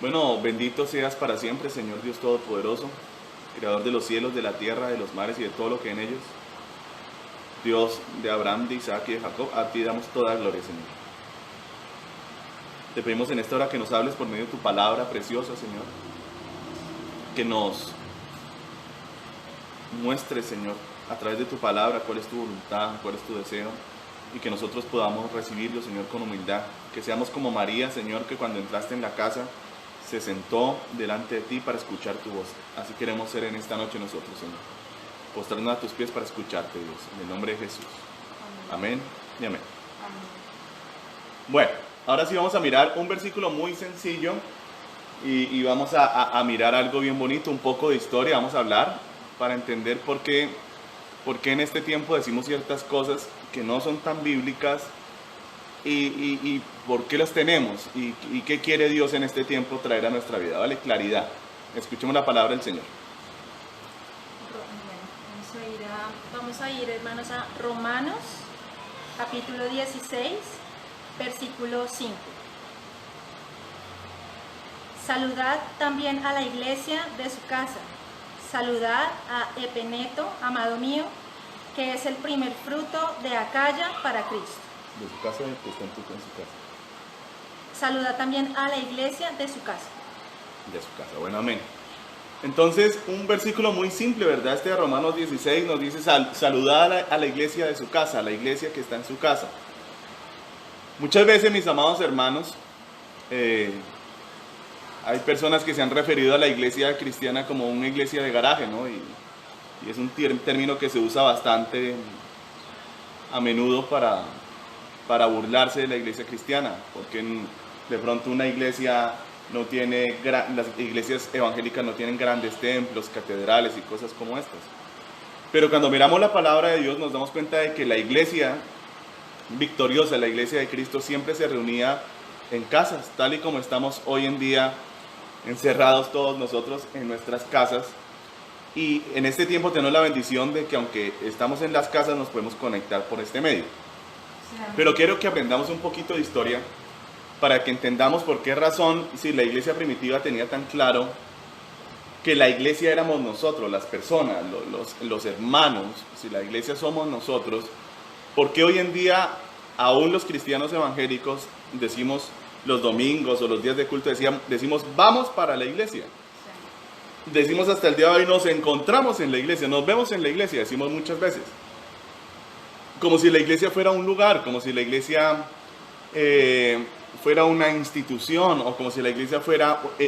Bueno, bendito seas para siempre, Señor Dios Todopoderoso, Creador de los cielos, de la tierra, de los mares y de todo lo que hay en ellos. Dios de Abraham, de Isaac y de Jacob, a ti damos toda gloria, Señor. Te pedimos en esta hora que nos hables por medio de tu palabra preciosa, Señor. Que nos muestres, Señor, a través de tu palabra cuál es tu voluntad, cuál es tu deseo. Y que nosotros podamos recibirlo, Señor, con humildad. Que seamos como María, Señor, que cuando entraste en la casa se sentó delante de ti para escuchar tu voz. Así queremos ser en esta noche nosotros, Señor. Postrarnos a tus pies para escucharte, Dios. En el nombre de Jesús. Amén y amén. Bueno, ahora sí vamos a mirar un versículo muy sencillo y vamos a mirar algo bien bonito, un poco de historia. Vamos a hablar para entender por qué en este tiempo decimos ciertas cosas que no son tan bíblicas y por qué las tenemos y qué quiere Dios en este tiempo traer a nuestra vida, ¿vale? Claridad. Escuchemos la palabra del Señor. Vamos a ir, hermanos, a Romanos, capítulo 16, versículo 5. Saludad también a la iglesia de su casa. Saludad a Epeneto, amado mío, que es el primer fruto de Acaya para Cristo. De su casa, que está en su casa. Saludad también a la iglesia de su casa. De su casa, bueno, amén. Entonces, un versículo muy simple, ¿verdad? Este de Romanos 16 nos dice saludad a la iglesia de su casa, a la iglesia que está en su casa. Muchas veces, mis amados hermanos, hay personas que se han referido a la iglesia cristiana como una iglesia de garaje, ¿no? Y es un término que se usa bastante a menudo para burlarse de la iglesia cristiana, porque de pronto una iglesia no tiene, las iglesias evangélicas no tienen grandes templos, catedrales y cosas como estas. Pero cuando miramos la palabra de Dios nos damos cuenta de que la iglesia victoriosa, la iglesia de Cristo, siempre se reunía en casas, tal y como estamos hoy en día encerrados todos nosotros en nuestras casas. Y en este tiempo tenemos la bendición de que aunque estamos en las casas nos podemos conectar por este medio. Pero quiero que aprendamos un poquito de historia para que entendamos por qué razón, si la iglesia primitiva tenía tan claro que la iglesia éramos nosotros, las personas, los hermanos, si la iglesia somos nosotros, ¿por qué hoy en día aún los cristianos evangélicos decimos los domingos o los días de culto, decimos vamos para la iglesia? Decimos hasta el día de hoy nos encontramos en la iglesia, nos vemos en la iglesia, decimos muchas veces. Como si la iglesia fuera un lugar, como si la iglesia fuera una institución, o como si la iglesia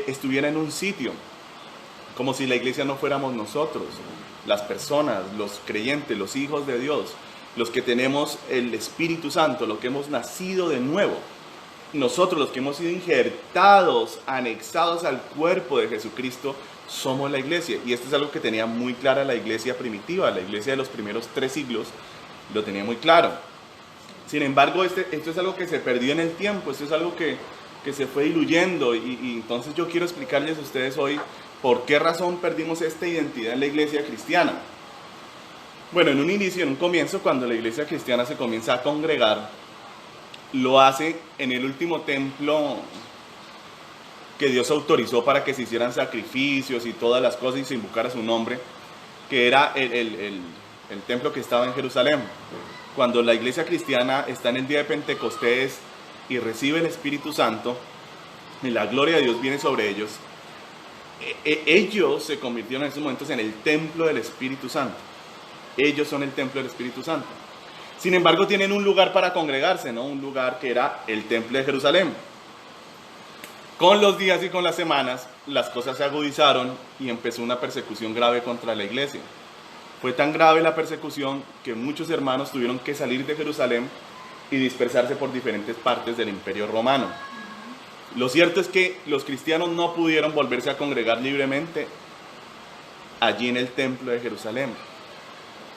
estuviera en un sitio, como si la iglesia no fuéramos nosotros, las personas, los creyentes, los hijos de Dios, los que tenemos el Espíritu Santo, los que hemos nacido de nuevo. Nosotros, los que hemos sido injertados, anexados al cuerpo de Jesucristo, somos la iglesia. Y esto es algo que tenía muy clara la iglesia primitiva, la iglesia de los primeros 3 siglos, lo tenía muy claro. Sin embargo, esto es algo que se perdió en el tiempo, esto es algo que se fue diluyendo. Y entonces yo quiero explicarles a ustedes hoy por qué razón perdimos esta identidad en la iglesia cristiana. Bueno, en un inicio, en un comienzo, cuando la iglesia cristiana se comienza a congregar, lo hace en el último templo que Dios autorizó para que se hicieran sacrificios y todas las cosas y se invocara su nombre, que era el templo que estaba en Jerusalén. Cuando la iglesia cristiana está en el día de Pentecostés y recibe el Espíritu Santo, y la gloria de Dios viene sobre ellos, ellos se convirtieron en esos momentos en el templo del Espíritu Santo. Ellos son el templo del Espíritu Santo. Sin embargo, tienen un lugar para congregarse, ¿no? Un lugar que era el templo de Jerusalén. Con los días y con las semanas, las cosas se agudizaron y empezó una persecución grave contra la iglesia. Fue tan grave la persecución que muchos hermanos tuvieron que salir de Jerusalén y dispersarse por diferentes partes del Imperio Romano. Lo cierto es que los cristianos no pudieron volverse a congregar libremente allí en el templo de Jerusalén.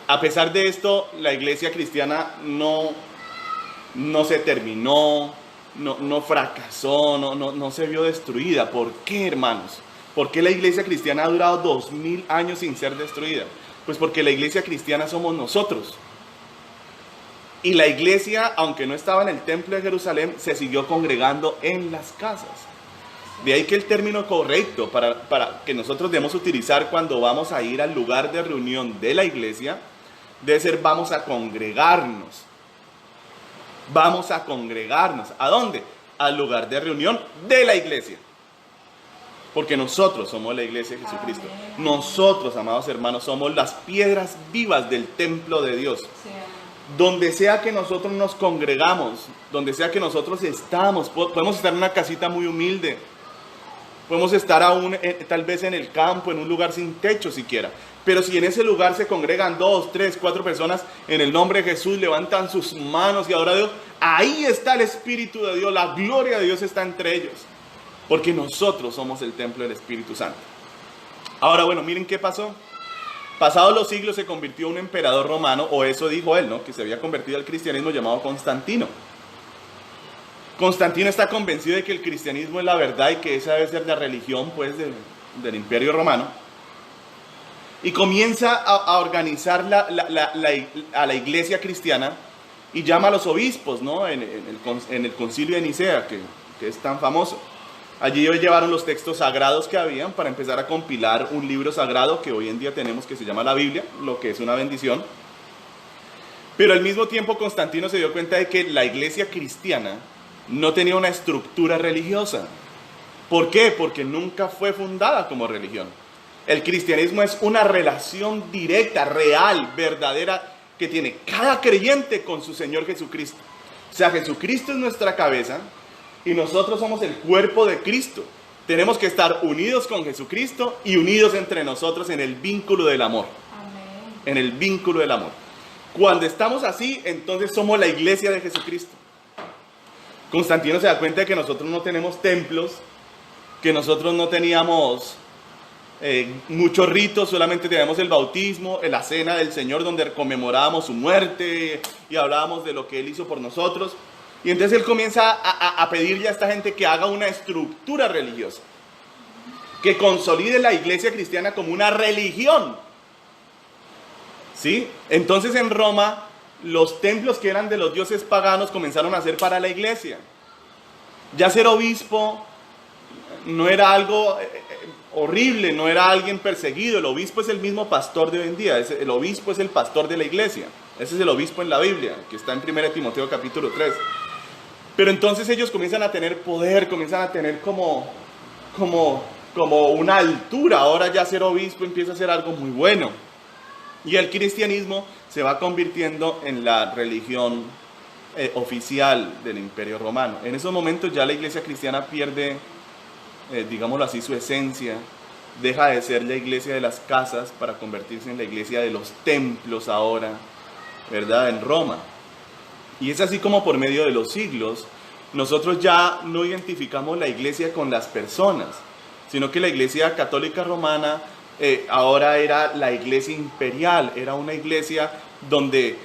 A pesar de esto, la iglesia cristiana no se terminó, no fracasó, no se vio destruida. ¿Por qué, hermanos? ¿Por qué la iglesia cristiana ha durado 2000 años sin ser destruida? Pues porque la iglesia cristiana somos nosotros. Y la iglesia, aunque no estaba en el templo de Jerusalén, se siguió congregando en las casas. De ahí que el término correcto para que nosotros debemos utilizar cuando vamos a ir al lugar de reunión de la iglesia debe ser vamos a congregarnos. Vamos a congregarnos. ¿A dónde? Al lugar de reunión de la iglesia. Porque nosotros somos la iglesia de Jesucristo. Amén. Nosotros, amados hermanos, somos las piedras vivas del templo de Dios. Sí. Donde sea que nosotros nos congregamos, donde sea que nosotros estamos, podemos estar en una casita muy humilde, podemos estar aún tal vez en el campo, en un lugar sin techo siquiera. Pero si en ese lugar se congregan 2, 3, 4 personas en el nombre de Jesús, levantan sus manos y adoran a Dios, ahí está el Espíritu de Dios, la gloria de Dios está entre ellos. Porque nosotros somos el templo del Espíritu Santo. Ahora, bueno, miren qué pasó. Pasados los siglos se convirtió un emperador romano, o eso dijo él, ¿no? Que se había convertido al cristianismo, llamado Constantino. Constantino está convencido de que el cristianismo es la verdad y que esa debe ser la religión, pues, del Imperio Romano. Y comienza a organizar a la iglesia cristiana y llama a los obispos, ¿no? En el concilio de Nicea, que es tan famoso. Allí ellos llevaron los textos sagrados que habían para empezar a compilar un libro sagrado que hoy en día tenemos, que se llama la Biblia, lo que es una bendición. Pero al mismo tiempo Constantino se dio cuenta de que la iglesia cristiana no tenía una estructura religiosa. ¿Por qué? Porque nunca fue fundada como religión. El cristianismo es una relación directa, real, verdadera, que tiene cada creyente con su Señor Jesucristo. O sea, Jesucristo es nuestra cabeza y nosotros somos el cuerpo de Cristo. Tenemos que estar unidos con Jesucristo y unidos entre nosotros en el vínculo del amor. Amén. En el vínculo del amor. Cuando estamos así, entonces somos la iglesia de Jesucristo. Constantino se da cuenta de que nosotros no tenemos templos, que nosotros no teníamos muchos ritos, solamente teníamos el bautismo, la cena del Señor donde conmemorábamos su muerte y hablábamos de lo que Él hizo por nosotros. Y entonces él comienza a pedirle a esta gente que haga una estructura religiosa, que consolide la iglesia cristiana como una religión. ¿Sí? Entonces en Roma los templos que eran de los dioses paganos comenzaron a ser para la iglesia. Ya ser obispo no era algo horrible, no era alguien perseguido. El obispo es el mismo pastor de hoy en día. El obispo es el pastor de la iglesia. Ese es el obispo en la Biblia, que está en 1 Timoteo capítulo 3. Pero entonces ellos comienzan a tener poder, comienzan a tener como una altura. Ahora ya ser obispo empieza a ser algo muy bueno. Y el cristianismo se va convirtiendo en la religión oficial del Imperio Romano. En esos momentos ya la iglesia cristiana pierde, digámoslo así, su esencia. Deja de ser la iglesia de las casas para convertirse en la iglesia de los templos ahora, ¿verdad? En Roma. Y es así como por medio de los siglos, nosotros ya no identificamos la iglesia con las personas, sino que la iglesia católica romana ahora era la iglesia imperial, era una iglesia donde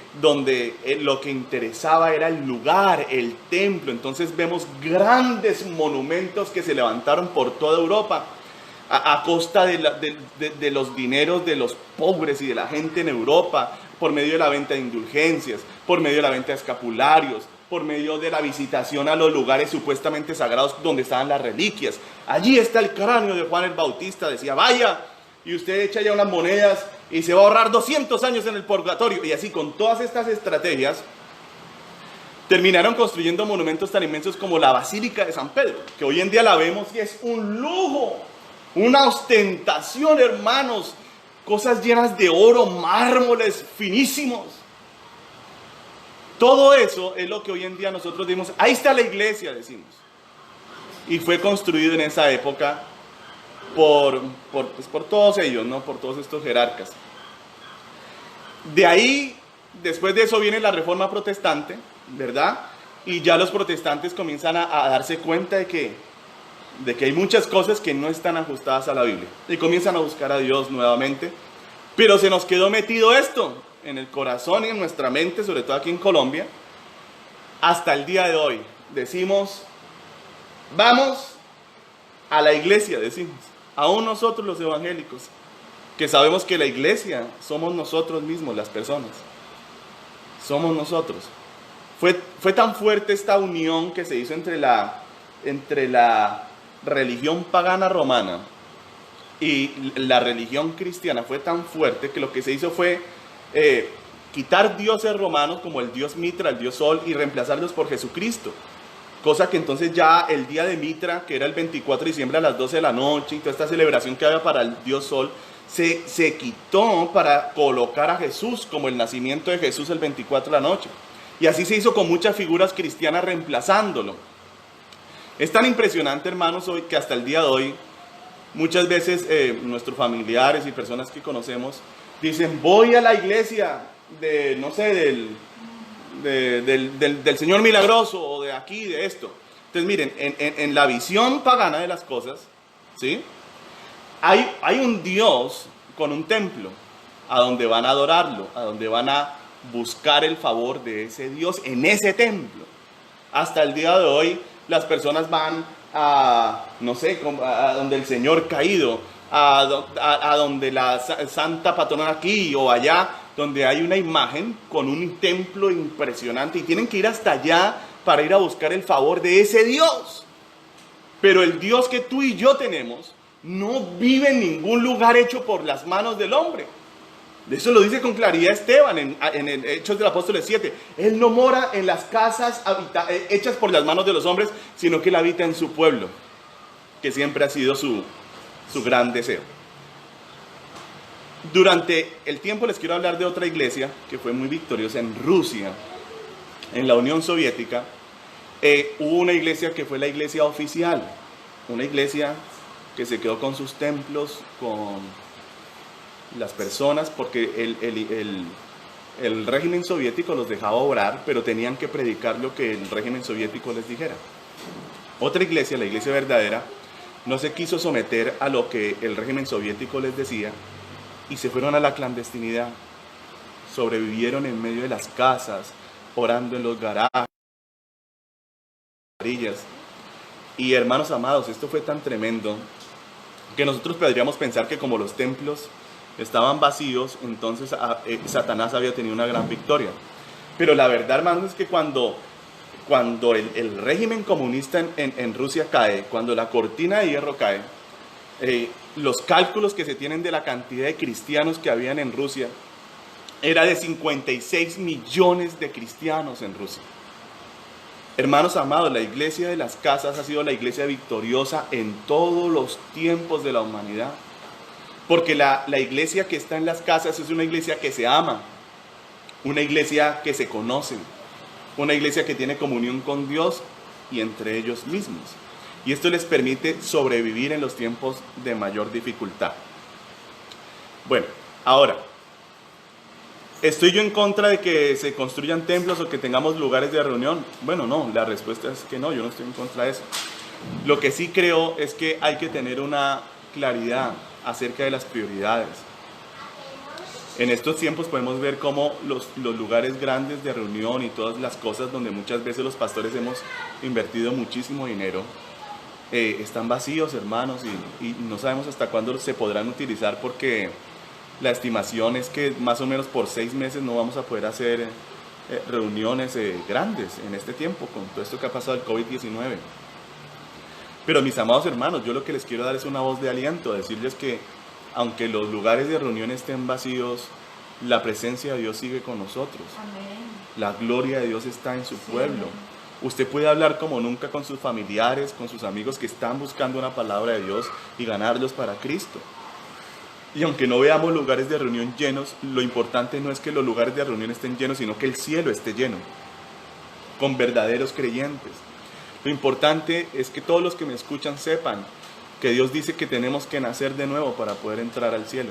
lo que interesaba era el lugar, el templo. Entonces vemos grandes monumentos que se levantaron por toda Europa, a costa de los dineros de los pobres y de la gente en Europa, por medio de la venta de indulgencias, por medio de la venta de escapularios, por medio de la visitación a los lugares supuestamente sagrados donde estaban las reliquias. Allí está el cráneo de Juan el Bautista, decía, vaya, y usted echa ya unas monedas y se va a ahorrar 200 años en el purgatorio. Y así, con todas estas estrategias, terminaron construyendo monumentos tan inmensos como la Basílica de San Pedro, que hoy en día la vemos y es un lujo, una ostentación, hermanos, cosas llenas de oro, mármoles finísimos. Todo eso es lo que hoy en día nosotros decimos, ahí está la iglesia, decimos. Y fue construido en esa época por todos ellos, ¿no? Por todos estos jerarcas. De ahí, después de eso viene la Reforma Protestante, ¿verdad? Y ya los protestantes comienzan a darse cuenta de que hay muchas cosas que no están ajustadas a la Biblia. Y comienzan a buscar a Dios nuevamente. Pero se nos quedó metido esto en el corazón y en nuestra mente, sobre todo aquí en Colombia, hasta el día de hoy. Decimos, vamos a la iglesia, decimos, aún nosotros los evangélicos, que sabemos que la iglesia somos nosotros mismos, las personas. Somos nosotros. Fue tan fuerte esta unión que se hizo entre la religión pagana romana y la religión cristiana fue tan fuerte que lo que se hizo fue quitar dioses romanos como el dios Mitra, el dios Sol, y reemplazarlos por Jesucristo. Cosa que entonces ya el día de Mitra, que era el 24 de diciembre a las 12 de la noche, y toda esta celebración que había para el dios Sol, se quitó para colocar a Jesús como el nacimiento de Jesús el 24 de la noche. Y así se hizo con muchas figuras cristianas reemplazándolo. Es tan impresionante, hermanos, hoy que hasta el día de hoy, muchas veces nuestros familiares y personas que conocemos dicen, voy a la iglesia de, no sé, del Señor Milagroso o de aquí, de esto. Entonces miren, en la visión pagana de las cosas, ¿sí? Hay un Dios con un templo a donde van a adorarlo, a donde van a buscar el favor de ese Dios en ese templo. Hasta el día de hoy las personas van a, no sé, a donde el Señor caído, a donde la santa patrona aquí o allá, donde hay una imagen con un templo impresionante y tienen que ir hasta allá para ir a buscar el favor de ese Dios. Pero el Dios que tú y yo tenemos no vive en ningún lugar hecho por las manos del hombre. Eso lo dice con claridad Esteban en Hechos del Apóstol 7. Él no mora en las casas hechas por las manos de los hombres, sino que él habita en su pueblo, que siempre ha sido su gran deseo. Durante el tiempo les quiero hablar de otra iglesia que fue muy victoriosa en Rusia, en la Unión Soviética. Hubo una iglesia que fue la iglesia oficial, una iglesia que se quedó con sus templos, con las personas, porque el régimen soviético los dejaba orar, pero tenían que predicar lo que el régimen soviético les dijera. Otra iglesia, la iglesia verdadera, no se quiso someter a lo que el régimen soviético les decía y se fueron a la clandestinidad. Sobrevivieron en medio de las casas, orando en los garajes. Y hermanos amados, esto fue tan tremendo que nosotros podríamos pensar que como los templos estaban vacíos, entonces Satanás había tenido una gran victoria. Pero la verdad, hermanos, es que cuando el régimen comunista en Rusia cae, cuando la cortina de hierro cae, los cálculos que se tienen de la cantidad de cristianos que habían en Rusia era de 56 millones de cristianos en Rusia. Hermanos amados, la iglesia de las casas ha sido la iglesia victoriosa en todos los tiempos de la humanidad. Porque la iglesia que está en las casas es una iglesia que se ama, una iglesia que se conoce, una iglesia que tiene comunión con Dios y entre ellos mismos. Y esto les permite sobrevivir en los tiempos de mayor dificultad. Bueno, ahora, ¿estoy yo en contra de que se construyan templos o que tengamos lugares de reunión? Bueno, no, la respuesta es que no, yo no estoy en contra de eso. Lo que sí creo es que hay que tener una claridad acerca de las prioridades. En estos tiempos podemos ver cómo los lugares grandes de reunión y todas las cosas donde muchas veces los pastores hemos invertido muchísimo dinero, están vacíos, hermanos, y no sabemos hasta cuándo se podrán utilizar, porque la estimación es que más o menos por 6 meses no vamos a poder hacer reuniones grandes en este tiempo, con todo esto que ha pasado el COVID-19. Pero mis amados hermanos, yo lo que les quiero dar es una voz de aliento, decirles que aunque los lugares de reunión estén vacíos, la presencia de Dios sigue con nosotros. Amén. La gloria de Dios está en su pueblo. Usted puede hablar como nunca con sus familiares, con sus amigos que están buscando una palabra de Dios y ganarlos para Cristo. Y aunque no veamos lugares de reunión llenos, lo importante no es que los lugares de reunión estén llenos, sino que el cielo esté lleno, con verdaderos creyentes. Lo importante es que todos los que me escuchan sepan que Dios dice que tenemos que nacer de nuevo para poder entrar al cielo.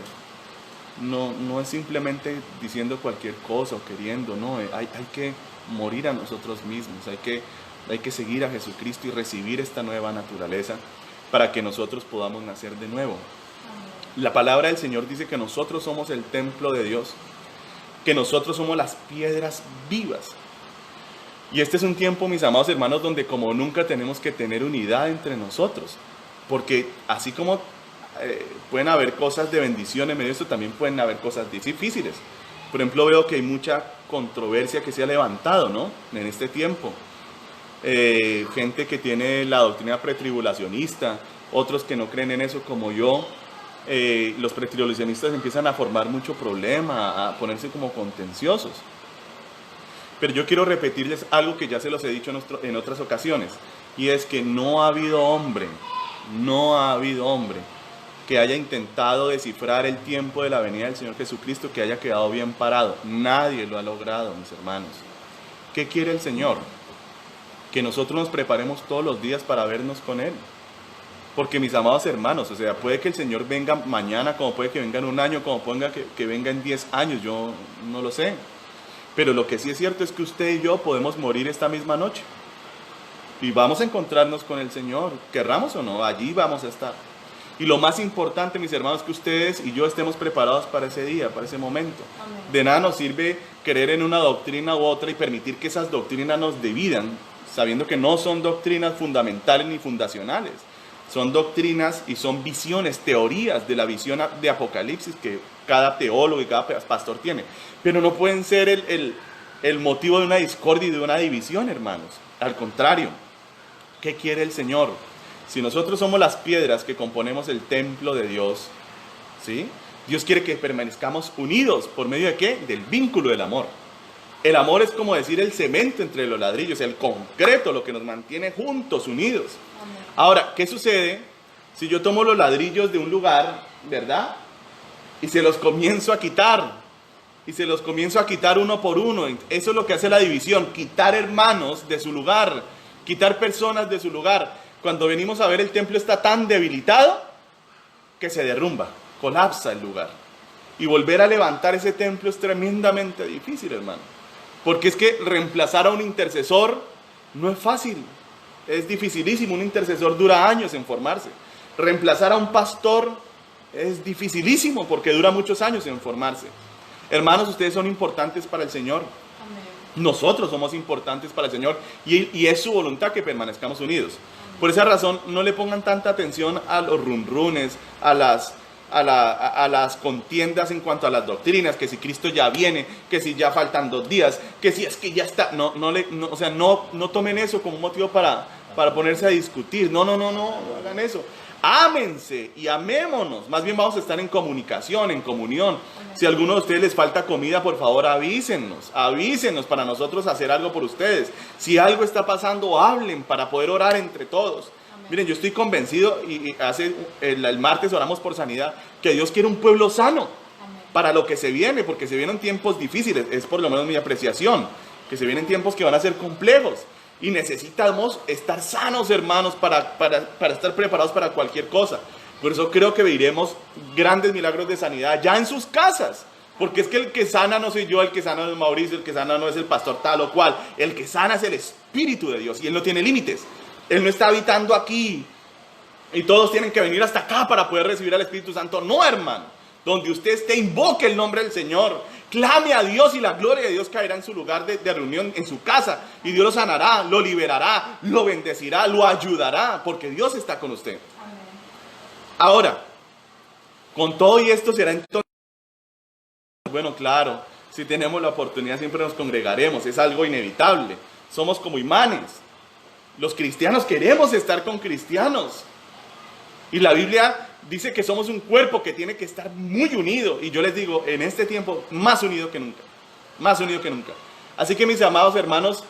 No es simplemente diciendo cualquier cosa o queriendo, no, hay que morir a nosotros mismos, hay que seguir a Jesucristo y recibir esta nueva naturaleza para que nosotros podamos nacer de nuevo. La palabra del Señor dice que nosotros somos el templo de Dios, que nosotros somos las piedras vivas. Y este es un tiempo, mis amados hermanos, donde como nunca tenemos que tener unidad entre nosotros. Porque así como pueden haber cosas de bendición en medio de esto, también pueden haber cosas difíciles. Por ejemplo, veo que hay mucha controversia que se ha levantado, ¿no?, en este tiempo. gente que tiene la doctrina pretribulacionista, otros que no creen en eso como yo. Los pretribulacionistas empiezan a formar mucho problema, a ponerse como contenciosos. Pero yo quiero repetirles algo que ya se los he dicho en otras ocasiones, y es que no ha habido hombre que haya intentado descifrar el tiempo de la venida del Señor Jesucristo que haya quedado bien parado. Nadie lo ha logrado, mis hermanos. ¿Qué quiere el Señor? Que nosotros nos preparemos todos los días para vernos con Él. Porque, mis amados hermanos, o sea, puede que el Señor venga mañana, como puede que venga en un año, como puede que venga en 10 años, yo no lo sé. Pero lo que sí es cierto es que usted y yo podemos morir esta misma noche. Y vamos a encontrarnos con el Señor, querramos o no, allí vamos a estar. Y lo más importante, mis hermanos, que ustedes y yo estemos preparados para ese día, para ese momento. Amén. De nada nos sirve creer en una doctrina u otra y permitir que esas doctrinas nos dividan, sabiendo que no son doctrinas fundamentales ni fundacionales. Son doctrinas y son visiones, teorías de la visión de Apocalipsis que cada teólogo y cada pastor tiene. Pero no pueden ser el motivo de una discordia y de una división, hermanos. Al contrario, ¿qué quiere el Señor? Si nosotros somos las piedras que componemos el templo de Dios, ¿sí? Dios quiere que permanezcamos unidos. ¿Por medio de qué? Del vínculo del amor. El amor es como decir el cemento entre los ladrillos, el concreto, lo que nos mantiene juntos, unidos. Amén. Ahora, ¿qué sucede si yo tomo los ladrillos de un lugar, ¿verdad? Y se los comienzo a quitar. Y se los comienzo a quitar uno por uno. Eso es lo que hace la división, quitar hermanos de su lugar, quitar personas de su lugar. Cuando venimos a ver, el templo está tan debilitado que se derrumba, colapsa el lugar. Y volver a levantar ese templo es tremendamente difícil, hermano. Porque es que reemplazar a un intercesor no es fácil, es dificilísimo. Un intercesor dura años en formarse. Reemplazar a un pastor es dificilísimo porque dura muchos años en formarse. Hermanos, ustedes son importantes para el Señor. Amén. Nosotros somos importantes para el Señor y es su voluntad que permanezcamos unidos. Amén. Por esa razón, no le pongan tanta atención a los runrunes, a las contiendas en cuanto a las doctrinas, que si Cristo ya viene, que si ya faltan 2 días, que si es que ya está. No tomen eso como motivo para ponerse a discutir. No hagan eso. Ámense y amémonos. Más bien vamos a estar en comunicación, en comunión. Si a alguno de ustedes les falta comida, por favor avísennos para nosotros hacer algo por ustedes. Si algo está pasando, hablen para poder orar entre todos. Amén. Miren, yo estoy convencido, y el martes oramos por sanidad, que Dios quiere un pueblo sano. Amén. Para lo que se viene, porque se vienen tiempos difíciles, es por lo menos mi apreciación, que se vienen tiempos que van a ser complejos. Y necesitamos estar sanos, hermanos, para estar preparados para cualquier cosa. Por eso creo que veremos grandes milagros de sanidad ya en sus casas. Porque es que el que sana no soy yo, el que sana no es Mauricio, el que sana no es el pastor tal o cual. El que sana es el Espíritu de Dios y Él no tiene límites. Él no está habitando aquí y todos tienen que venir hasta acá para poder recibir al Espíritu Santo. No, hermano. Donde usted esté, invoque el nombre del Señor. Clame a Dios y la gloria de Dios caerá en su lugar de reunión, en su casa. Y Dios lo sanará, lo liberará, lo bendecirá, lo ayudará, porque Dios está con usted. Amén. Ahora, con todo y esto será entonces... Bueno, claro, si tenemos la oportunidad siempre nos congregaremos, es algo inevitable. Somos como imanes. Los cristianos queremos estar con cristianos. Y la Biblia dice que somos un cuerpo que tiene que estar muy unido. Y yo les digo, en este tiempo, más unido que nunca. Más unido que nunca. Así que mis amados hermanos,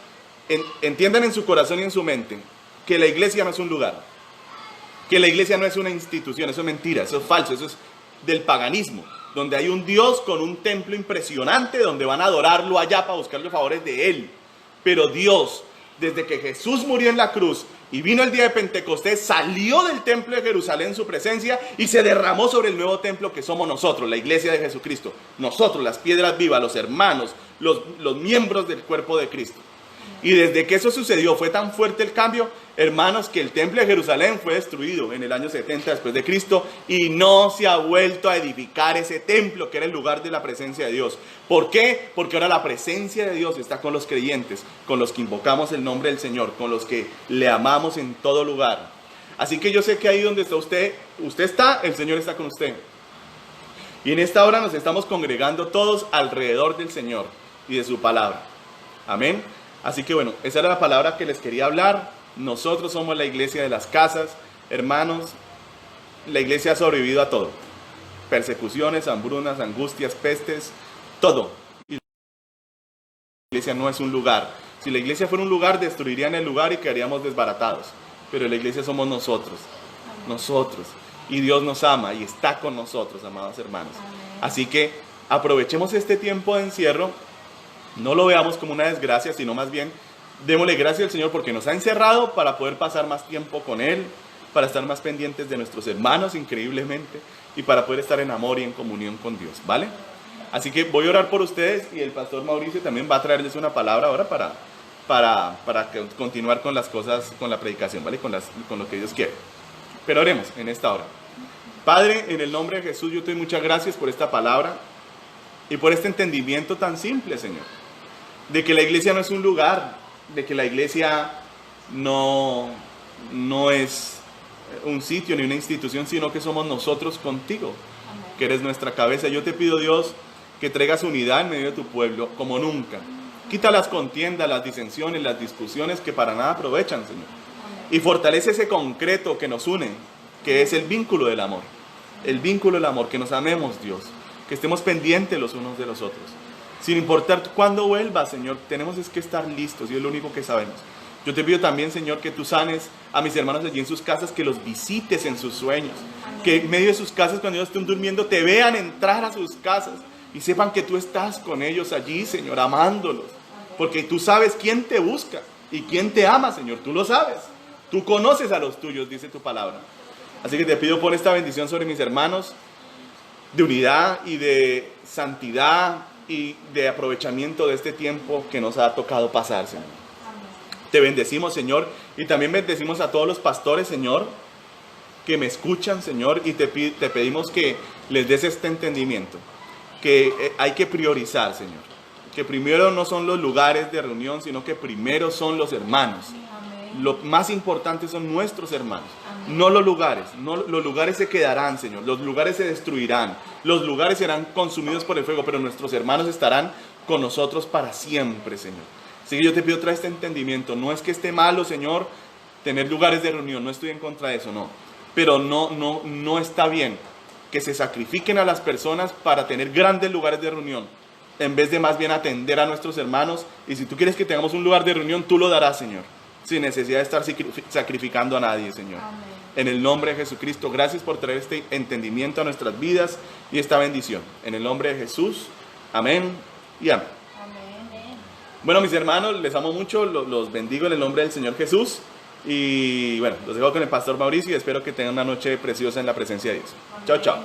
entiendan en su corazón y en su mente que la iglesia no es un lugar. Que la iglesia no es una institución. Eso es mentira, eso es falso, eso es del paganismo. Donde hay un Dios con un templo impresionante, donde van a adorarlo allá para buscar los favores de Él. Pero Dios, desde que Jesús murió en la cruz y vino el día de Pentecostés, salió del templo de Jerusalén en su presencia y se derramó sobre el nuevo templo que somos nosotros, la iglesia de Jesucristo. Nosotros, las piedras vivas, los hermanos, los miembros del cuerpo de Cristo. Y desde que eso sucedió, fue tan fuerte el cambio, hermanos, que el templo de Jerusalén fue destruido en el año 70 después de Cristo y no se ha vuelto a edificar ese templo que era el lugar de la presencia de Dios. ¿Por qué? Porque ahora la presencia de Dios está con los creyentes, con los que invocamos el nombre del Señor, con los que le amamos en todo lugar. Así que yo sé que ahí donde está usted está, el Señor está con usted. Y en esta hora nos estamos congregando todos alrededor del Señor y de su palabra. Amén. Así que bueno, esa era la palabra que les quería hablar. Nosotros somos la iglesia de las casas. Hermanos, la iglesia ha sobrevivido a todo. Persecuciones, hambrunas, angustias, pestes, todo. Y la iglesia no es un lugar. Si la iglesia fuera un lugar, destruirían el lugar y quedaríamos desbaratados. Pero la iglesia somos nosotros. Nosotros. Y Dios nos ama y está con nosotros, amados hermanos. Así que aprovechemos este tiempo de encierro. No lo veamos como una desgracia, sino más bien démosle gracias al Señor porque nos ha encerrado para poder pasar más tiempo con Él, para estar más pendientes de nuestros hermanos increíblemente y para poder estar en amor y en comunión con Dios, ¿vale? Así que voy a orar por ustedes y el pastor Mauricio también va a traerles una palabra ahora para continuar con las cosas, con la predicación, ¿vale? Con lo que Dios quiere. Pero oremos en esta hora. Padre, en el nombre de Jesús, yo te doy muchas gracias por esta palabra y por este entendimiento tan simple, Señor, de que la iglesia no es un lugar, de que la iglesia no es un sitio ni una institución, sino que somos nosotros contigo, que eres nuestra cabeza. Yo te pido, Dios, que traigas unidad en medio de tu pueblo como nunca. Quita las contiendas, las disensiones, las discusiones que para nada aprovechan, Señor. Y fortalece ese concreto que nos une, que es el vínculo del amor. El vínculo del amor, que nos amemos, Dios. Que estemos pendientes los unos de los otros. Sin importar cuándo vuelva, Señor, tenemos que estar listos y es lo único que sabemos. Yo te pido también, Señor, que tú sanes a mis hermanos allí en sus casas, que los visites en sus sueños. Que en medio de sus casas, cuando ellos estén durmiendo, te vean entrar a sus casas y sepan que tú estás con ellos allí, Señor, amándolos. Porque tú sabes quién te busca y quién te ama, Señor. Tú lo sabes. Tú conoces a los tuyos, dice tu palabra. Así que te pido por esta bendición sobre mis hermanos, de unidad y de santidad y de aprovechamiento de este tiempo que nos ha tocado pasar, Señor. Te bendecimos, Señor, y también bendecimos a todos los pastores, Señor, que me escuchan, Señor, y te pedimos que les des este entendimiento, que hay que priorizar, Señor, que primero no son los lugares de reunión, sino que primero son los hermanos. Lo más importante son nuestros hermanos, no los lugares. Los lugares se quedarán, Señor, los lugares se destruirán, los lugares serán consumidos por el fuego, pero nuestros hermanos estarán con nosotros para siempre, Señor. Así que yo te pido, trae este entendimiento. No es que esté malo, Señor, tener lugares de reunión, no estoy en contra de eso, no. Pero no está bien que se sacrifiquen a las personas para tener grandes lugares de reunión, en vez de más bien atender a nuestros hermanos. Y si tú quieres que tengamos un lugar de reunión, tú lo darás, Señor, sin necesidad de estar sacrificando a nadie, Señor. Amén. En el nombre de Jesucristo, gracias por traer este entendimiento a nuestras vidas y esta bendición. En el nombre de Jesús, amén y amén. Bueno, mis hermanos, les amo mucho, los bendigo en el nombre del Señor Jesús. Y bueno, los dejo con el pastor Mauricio y espero que tengan una noche preciosa en la presencia de Dios. Chao, chao.